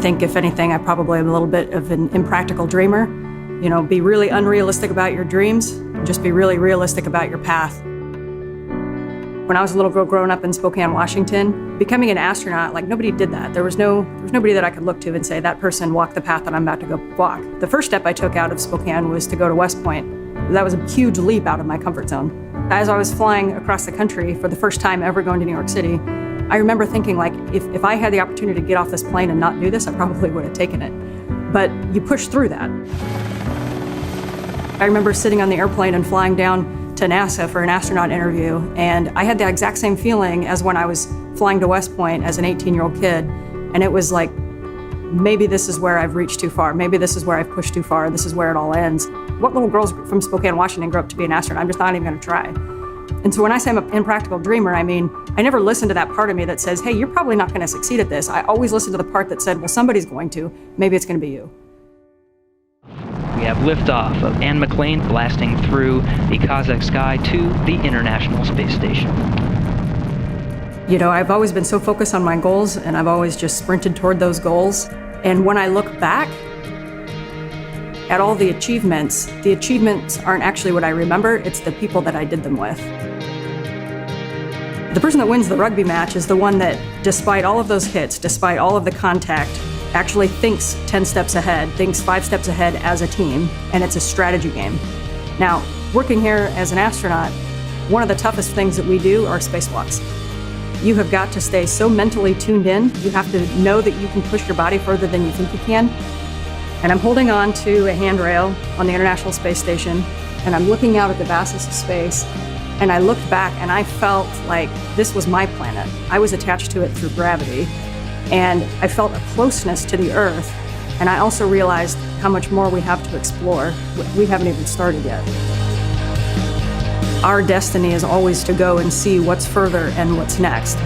think, if anything, I probably am a little bit of an impractical dreamer. You know, be really unrealistic about your dreams, and just be really realistic about your path. When I was a little girl growing up in Spokane, Washington, becoming an astronaut, like, nobody did that. There was nobody that I could look to and say, that person walked the path that I'm about to go walk. The first step I took out of Spokane was to go to West Point. That was a huge leap out of my comfort zone. As I was flying across the country for the first time ever going to New York City, I remember thinking, like, if I had the opportunity to get off this plane and not do this, I probably would have taken it. But you push through that. I remember sitting on the airplane and flying down to NASA for an astronaut interview, and I had the exact same feeling as when I was flying to West Point as an 18-year-old kid, and it was like, maybe this is where I've reached too far, maybe this is where I've pushed too far, this is where it all ends. What little girls from Spokane, Washington grew up to be an astronaut? I'm just not even gonna try. And so when I say I'm an impractical dreamer, I mean, I never listened to that part of me that says, hey, you're probably not gonna succeed at this. I always listened to the part that said, well, somebody's going to, maybe it's gonna be you. We have liftoff of McClain blasting through the Kazakh sky to the International Space Station. You know, I've always been so focused on my goals, and I've always just sprinted toward those goals. And when I look back at all the achievements aren't actually what I remember, it's the people that I did them with. The person that wins the rugby match is the one that, despite all of those hits, despite all of the contact, actually thinks 10 steps ahead, thinks 5 steps ahead as a team, and it's a strategy game. Now, working here as an astronaut, one of the toughest things that we do are spacewalks. You have got to stay so mentally tuned in. You have to know that you can push your body further than you think you can. And I'm holding on to a handrail on the International Space Station, and I'm looking out at the vastness of space, and I looked back and I felt like this was my planet. I was attached to it through gravity, and I felt a closeness to the Earth, and I also realized how much more we have to explore. We haven't even started yet. Our destiny is always to go and see what's further and what's next.